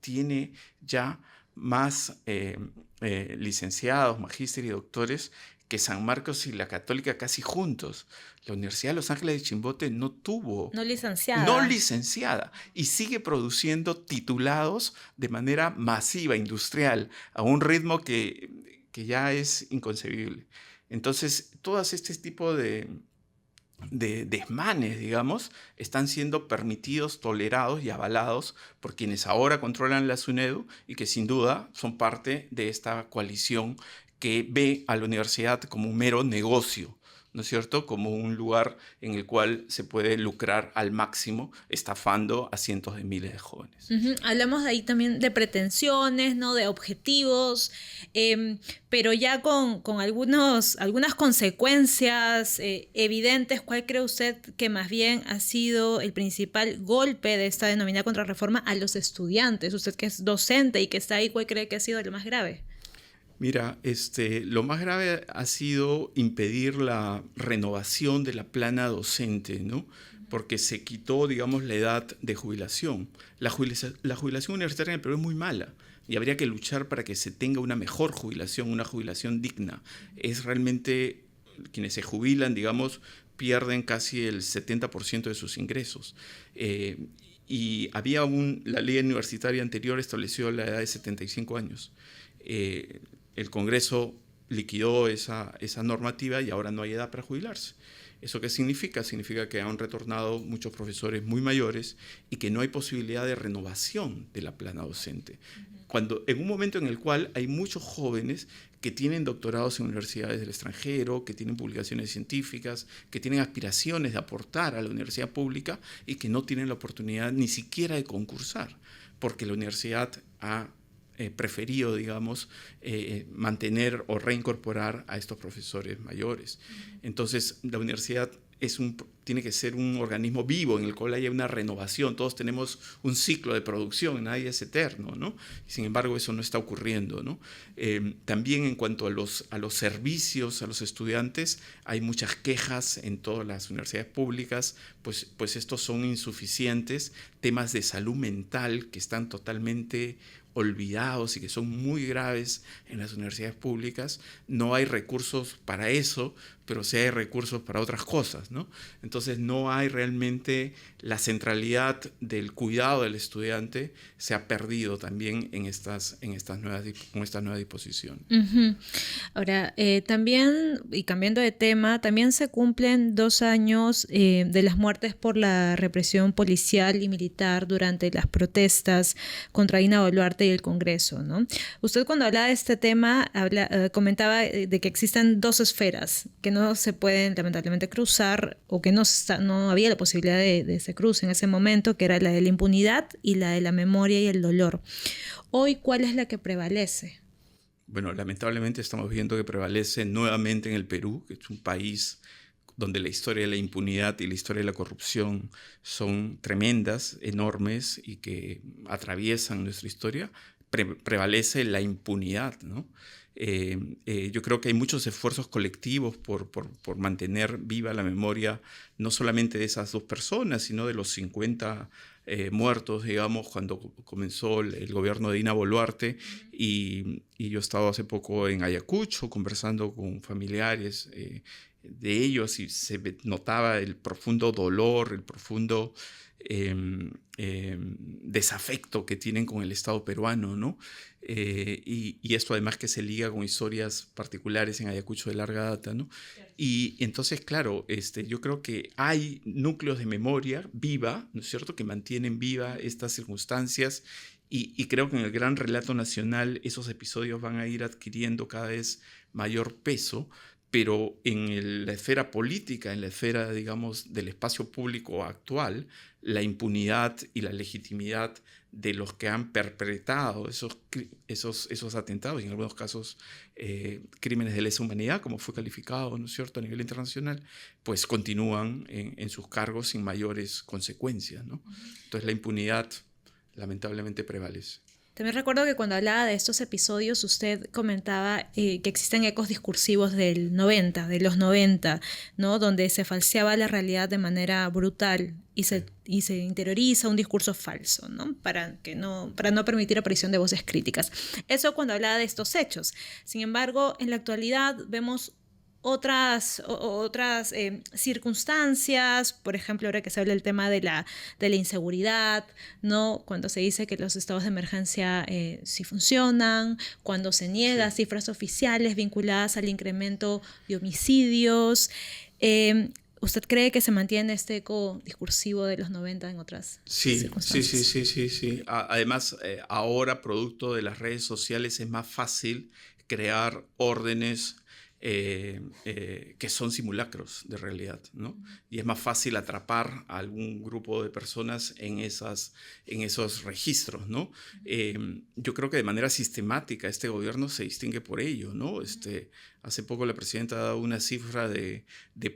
tiene ya más licenciados, magíster y doctores que San Marcos y la Católica casi juntos. La Universidad de Los Ángeles de Chimbote no tuvo... No licenciada. No licenciada. Y sigue produciendo titulados de manera masiva, industrial, a un ritmo que ya es inconcebible. Entonces, todo este tipo de de desmanes, digamos, están siendo permitidos, tolerados y avalados por quienes ahora controlan la SUNEDU y que sin duda son parte de esta coalición que ve a la universidad como un mero negocio, ¿no es cierto? Como un lugar en el cual se puede lucrar al máximo, estafando a cientos de miles de jóvenes. Hablamos de ahí también de pretensiones, ¿no? De objetivos, pero ya con algunas consecuencias evidentes. ¿Cuál cree usted que más bien ha sido el principal golpe de esta denominada contrarreforma a los estudiantes? Usted que es docente y que está ahí, ¿cuál cree que ha sido lo más grave? Mira, lo más grave ha sido impedir la renovación de la plana docente, ¿no? Porque se quitó, digamos, la edad de jubilación. La jubilación universitaria en el Perú es muy mala y habría que luchar para que se tenga una mejor jubilación, una jubilación digna. Es realmente, quienes se jubilan, digamos, pierden casi el 70% de sus ingresos. Y la ley universitaria anterior estableció la edad de 75 años. El Congreso liquidó esa normativa y ahora no hay edad para jubilarse. ¿Eso qué significa? Significa que han retornado muchos profesores muy mayores y que no hay posibilidad de renovación de la plana docente. En un momento en el cual hay muchos jóvenes que tienen doctorados en universidades del extranjero, que tienen publicaciones científicas, que tienen aspiraciones de aportar a la universidad pública y que no tienen la oportunidad ni siquiera de concursar, porque la universidad ha preferido, digamos, mantener o reincorporar a estos profesores mayores. Entonces, la universidad tiene que ser un organismo vivo en el cual haya una renovación. Todos tenemos un ciclo de producción, nadie es eterno, ¿no? Sin embargo, eso no está ocurriendo, ¿no? También en cuanto a los servicios a los estudiantes, hay muchas quejas en todas las universidades públicas, pues estos son insuficientes. Temas de salud mental que están totalmente olvidados y que son muy graves en las universidades públicas. No hay recursos para eso, pero sí hay recursos para otras cosas, ¿no? Entonces no hay realmente la centralidad del cuidado del estudiante, se ha perdido también con estas nuevas disposiciones. Ahora, también, y cambiando de tema, también se cumplen 2 años de las muertes por la represión policial y militar durante las protestas contra Dina Boluarte y el Congreso, ¿no? Usted cuando hablaba de este tema comentaba de que existen 2 esferas que no se pueden lamentablemente cruzar o que no había la posibilidad de se cruce en ese momento, que era la de la impunidad y la de la memoria y el dolor. Hoy, ¿cuál es la que prevalece? Bueno, lamentablemente estamos viendo que prevalece nuevamente en el Perú, que es un país donde la historia de la impunidad y la historia de la corrupción son tremendas, enormes y que atraviesan nuestra historia. Prevalece la impunidad, ¿no? Yo creo que hay muchos esfuerzos colectivos por mantener viva la memoria, no solamente de esas 2 personas, sino de los 50 muertos, digamos, cuando comenzó el gobierno de Dina Boluarte. Y yo he estado hace poco en Ayacucho conversando con familiares de ellos y se notaba el profundo dolor, el profundo desafecto que tienen con el Estado peruano, ¿no? Y esto además que se liga con historias particulares en Ayacucho de larga data, ¿no? Y entonces, claro, yo creo que hay núcleos de memoria viva, ¿no es cierto?, que mantienen viva estas circunstancias y creo que en el gran relato nacional esos episodios van a ir adquiriendo cada vez mayor peso, pero en la esfera política, en la esfera, digamos, del espacio público actual, la impunidad y la legitimidad de los que han perpetrado esos atentados, y en algunos casos crímenes de lesa humanidad, como fue calificado, ¿no es cierto?, a nivel internacional, pues continúan en sus cargos sin mayores consecuencias, ¿no? Entonces la impunidad lamentablemente prevalece. También recuerdo que cuando hablaba de estos episodios usted comentaba que existen ecos discursivos de los 90, ¿no? Donde se falseaba la realidad de manera brutal y se interioriza un discurso falso, ¿no? Para no permitir aparición de voces críticas. Eso cuando hablaba de estos hechos. Sin embargo, en la actualidad vemos otras circunstancias, por ejemplo, ahora que se habla del tema de la inseguridad, ¿no? Cuando se dice que los estados de emergencia sí funcionan, cuando se niega cifras oficiales vinculadas al incremento de homicidios. ¿Usted cree que se mantiene este eco discursivo de los 90 en otras circunstancias? Sí. Además, ahora, producto de las redes sociales, es más fácil crear órdenes que son simulacros de realidad, ¿no? Y es más fácil atrapar a algún grupo de personas en esos registros, ¿no? Yo creo que de manera sistemática este gobierno se distingue por ello, ¿no? Hace poco la presidenta ha dado una cifra de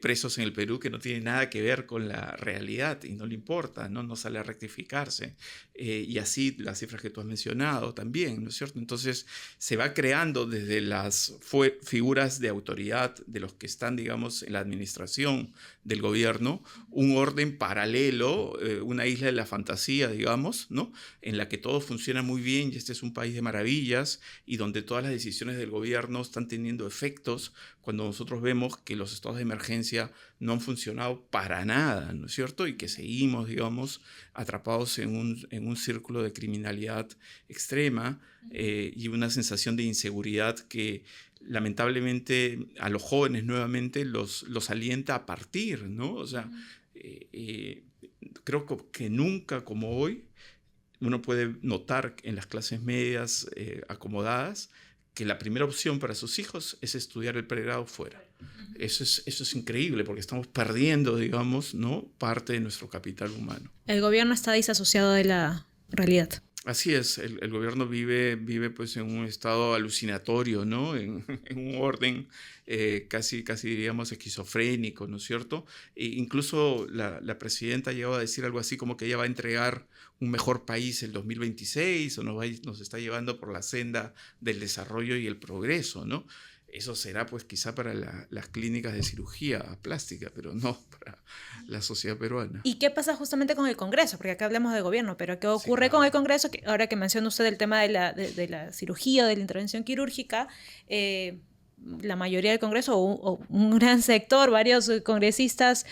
presos en el Perú que no tiene nada que ver con la realidad y no le importa, ¿no? No sale a rectificarse. Y así las cifras que tú has mencionado también, ¿no es cierto? Entonces se va creando desde las figuras de autoridad de los que están, digamos, en la administración del gobierno, un orden paralelo, una isla de la fantasía, digamos, ¿no? En la que todo funciona muy bien y este es un país de maravillas y donde todas las decisiones del gobierno están teniendo efectos cuando nosotros vemos que los estados de emergencia no han funcionado para nada, ¿no es cierto? Y que seguimos, digamos, atrapados en un círculo de criminalidad extrema y una sensación de inseguridad que lamentablemente a los jóvenes nuevamente los alienta a partir, ¿no? O sea, creo que nunca como hoy uno puede notar en las clases medias acomodadas que la primera opción para sus hijos es estudiar el pregrado fuera. Eso es increíble porque estamos perdiendo, digamos, ¿no? Parte de nuestro capital humano. El gobierno está disasociado de la realidad. Así es, el gobierno vive pues en un estado alucinatorio, ¿no? En un orden casi diríamos esquizofrénico, ¿no es cierto? E incluso la presidenta llegó a decir algo así como que ella va a entregar un mejor país el 2026 o nos está llevando por la senda del desarrollo y el progreso, ¿no? Eso será pues quizá para las clínicas de cirugía plástica, pero no para la sociedad peruana. ¿Y qué pasa justamente con el Congreso? Porque acá hablamos de gobierno, pero ¿qué ocurre con el Congreso? Ahora que menciona usted el tema de la cirugía, de la intervención quirúrgica, la mayoría del Congreso o un gran sector, varios congresistas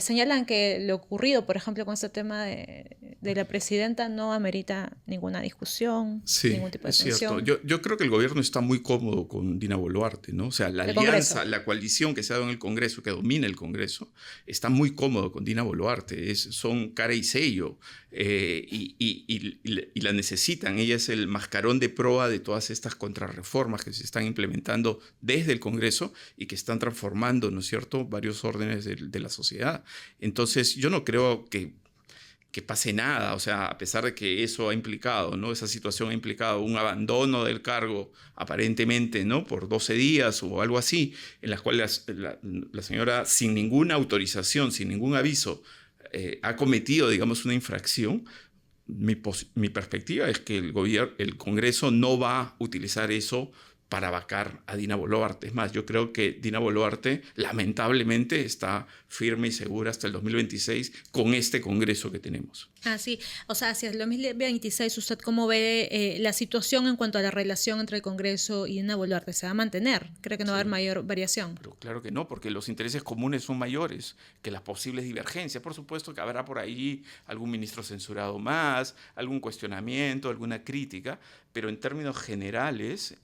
señalan que lo ocurrido, por ejemplo, con este tema de la presidenta no amerita ninguna discusión, ningún tipo de cierto. tensión. Yo creo que el gobierno está muy cómodo con Dina Boluarte, ¿no? O sea, la alianza, la coalición que se ha dado en el Congreso, que domina el Congreso, está muy cómodo con Dina Boluarte. Son cara y sello y la necesitan. Ella es el mascarón de proa de todas estas contrarreformas que se están implementando desde el Congreso y que están transformando, ¿no es cierto?, varios órdenes de la sociedad. Entonces, yo no creo que pase nada, o sea, a pesar de que eso ha implicado, ¿no? Esa situación ha implicado un abandono del cargo, aparentemente, ¿no? Por 12 días o algo así, en las cuales la señora, sin ninguna autorización, sin ningún aviso, ha cometido, digamos, una infracción. Mi perspectiva es que el Congreso no va a utilizar eso para vacar a Dina Boluarte. Es más, yo creo que Dina Boluarte lamentablemente está firme y segura hasta el 2026 con este Congreso que tenemos. Ah, sí. O sea, hacia el 2026, ¿usted cómo ve la situación en cuanto a la relación entre el Congreso y Dina Boluarte? ¿Se va a mantener? ¿Cree que no va a haber mayor variación? Pero claro que no, porque los intereses comunes son mayores que las posibles divergencias. Por supuesto que habrá por ahí algún ministro censurado más, algún cuestionamiento, alguna crítica, pero en términos generales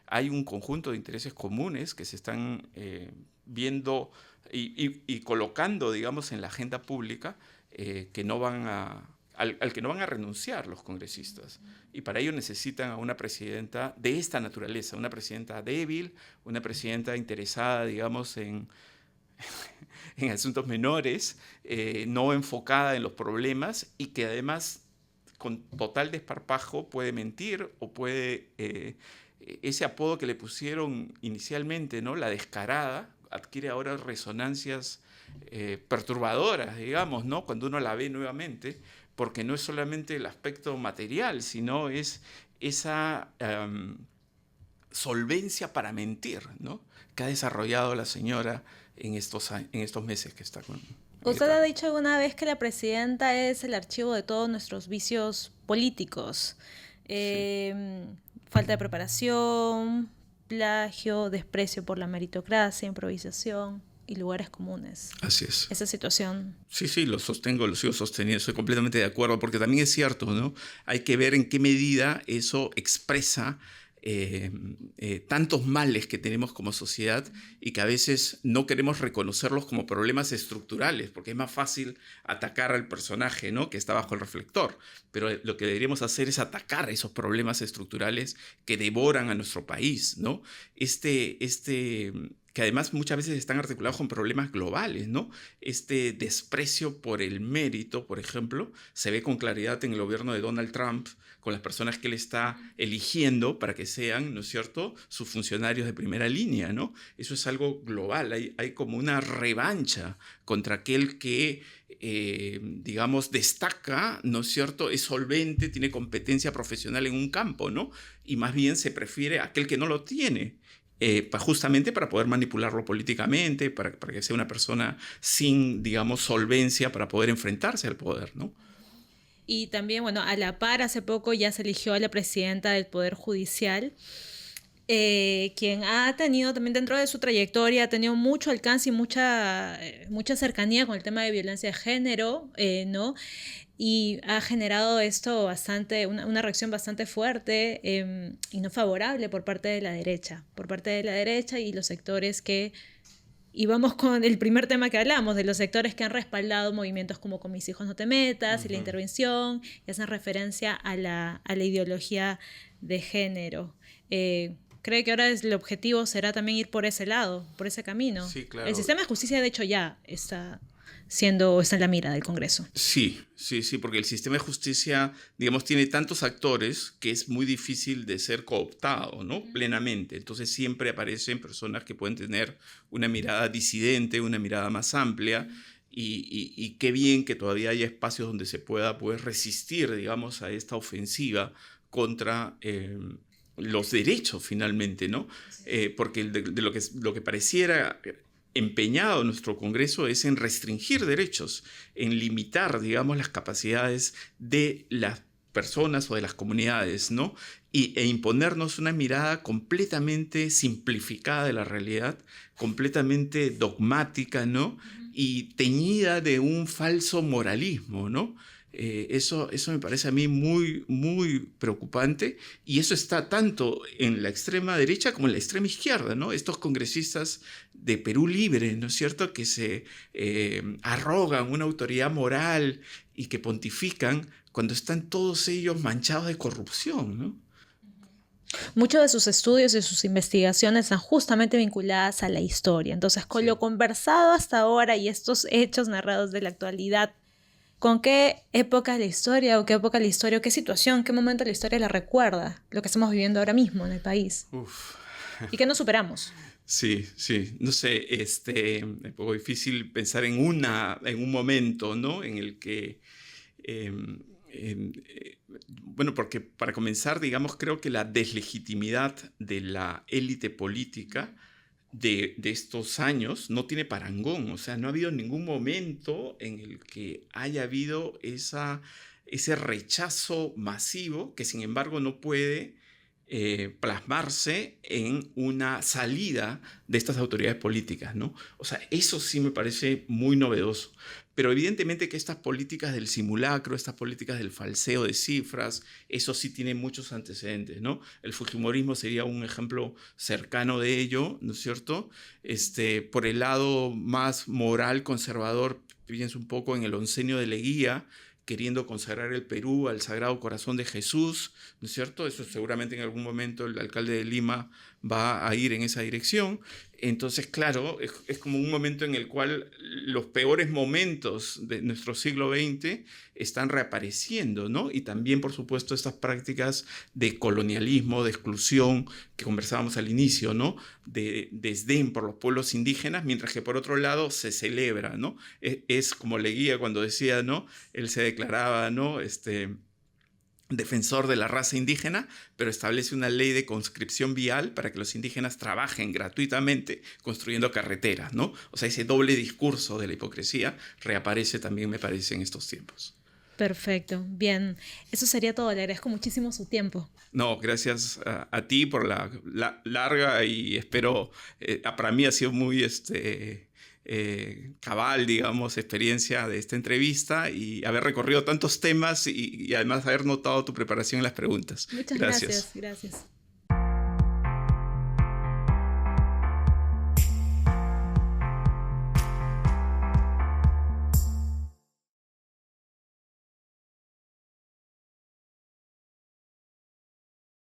hay un conjunto de intereses comunes que se están viendo y colocando, digamos, en la agenda pública que no van al que no van a renunciar los congresistas. Y para ello necesitan a una presidenta de esta naturaleza, una presidenta débil, una presidenta interesada, digamos, en asuntos menores, no enfocada en los problemas y que además con total desparpajo puede mentir o puede... ese apodo que le pusieron inicialmente, ¿no? La descarada, adquiere ahora resonancias perturbadoras, digamos, ¿no? Cuando uno la ve nuevamente, porque no es solamente el aspecto material, sino es esa solvencia para mentir, ¿no? Que ha desarrollado la señora en estos meses que está con... Usted ha dicho alguna vez que la presidenta es el archivo de todos nuestros vicios políticos. Sí. Falta de preparación, plagio, desprecio por la meritocracia, improvisación y lugares comunes. Así es. Esa situación. Sí, lo sostengo, lo sigo sosteniendo, estoy completamente de acuerdo, porque también es cierto, ¿no? Hay que ver en qué medida eso expresa tantos males que tenemos como sociedad y que a veces no queremos reconocerlos como problemas estructurales, porque es más fácil atacar al personaje, ¿no?, que está bajo el reflector. Pero lo que deberíamos hacer es atacar esos problemas estructurales que devoran a nuestro país, ¿no? Que además muchas veces están articulados con problemas globales, ¿no? Este desprecio por el mérito, por ejemplo, se ve con claridad en el gobierno de Donald Trump, con las personas que él está eligiendo para que sean, ¿no es cierto?, sus funcionarios de primera línea, ¿no? Eso es algo global, hay como una revancha contra aquel que, digamos, destaca, ¿no es cierto?, es solvente, tiene competencia profesional en un campo, ¿no? Y más bien se prefiere a aquel que no lo tiene. Justamente para poder manipularlo políticamente, para que sea una persona sin, digamos, solvencia para poder enfrentarse al poder, ¿no? Y también, bueno, a la par, hace poco ya se eligió a la presidenta del Poder Judicial, quien ha tenido también dentro de su trayectoria, ha tenido mucho alcance y mucha cercanía con el tema de violencia de género, ¿no? Y ha generado esto una reacción bastante fuerte y no favorable por parte de la derecha y los sectores que, y vamos con el primer tema que hablamos, de los sectores que han respaldado movimientos como Con mis hijos no te metas, y la intervención, y hacen referencia a la ideología de género. Creo que ahora el objetivo será también ir por ese lado, por ese camino. Sí, claro. El sistema de justicia, de hecho, ya está en la mira del Congreso. Sí, porque el sistema de justicia, digamos, tiene tantos actores que es muy difícil de ser cooptado, ¿no?, plenamente. Entonces siempre aparecen personas que pueden tener una mirada disidente, una mirada más amplia, y qué bien que todavía haya espacios donde se pueda, pues, resistir, digamos, a esta ofensiva contra los derechos, finalmente, ¿no? Porque de lo que pareciera empeñado nuestro Congreso es en restringir derechos, en limitar, digamos, las capacidades de las personas o de las comunidades, ¿no? E imponernos una mirada completamente simplificada de la realidad, completamente dogmática, ¿no?, y teñida de un falso moralismo, ¿no? Eso me parece a mí muy, muy preocupante, y eso está tanto en la extrema derecha como en la extrema izquierda, ¿no? Estos congresistas de Perú Libre, ¿no es cierto?, que se arrogan una autoridad moral y que pontifican cuando están todos ellos manchados de corrupción, ¿no? Muchos de sus estudios y sus investigaciones están justamente vinculadas a la historia. Entonces, con lo conversado hasta ahora y estos hechos narrados de la actualidad, ¿con qué época de la historia o qué época de la historia o qué situación, qué momento de la historia la recuerda lo que estamos viviendo ahora mismo en el país? Uf. ¿Y qué nos superamos? Sí, no sé, es un poco difícil pensar en un momento, ¿no?, en el que, bueno, porque para comenzar, digamos, creo que la deslegitimidad de la élite política de estos años no tiene parangón. O sea, no ha habido ningún momento en el que haya habido ese rechazo masivo que, sin embargo, no puede plasmarse en una salida de estas autoridades políticas, ¿no? O sea, eso sí me parece muy novedoso. Pero evidentemente que estas políticas del simulacro, estas políticas del falseo de cifras, eso sí tiene muchos antecedentes, ¿no? El fujimorismo sería un ejemplo cercano de ello, ¿no es cierto? Por el lado más moral, conservador, pienso un poco en el oncenio de Leguía, queriendo consagrar el Perú al Sagrado Corazón de Jesús, ¿no es cierto? Eso seguramente en algún momento el alcalde de Lima va a ir en esa dirección. Entonces, claro, es como un momento en el cual los peores momentos de nuestro siglo XX están reapareciendo, ¿no? Y también, por supuesto, estas prácticas de colonialismo, de exclusión, que conversábamos al inicio, ¿no? De desdén por los pueblos indígenas, mientras que por otro lado se celebra, ¿no? Es como Leguía cuando decía, ¿no? Él se declaraba, ¿no?, defensor de la raza indígena, pero establece una ley de conscripción vial para que los indígenas trabajen gratuitamente construyendo carreteras, ¿no? O sea, ese doble discurso de la hipocresía reaparece también, me parece, en estos tiempos. Perfecto, bien. Eso sería todo. Le agradezco muchísimo su tiempo. No, gracias a ti por la larga y espero, para mí ha sido muy cabal, digamos, experiencia de esta entrevista y haber recorrido tantos temas y además haber notado tu preparación en las preguntas. Muchas gracias.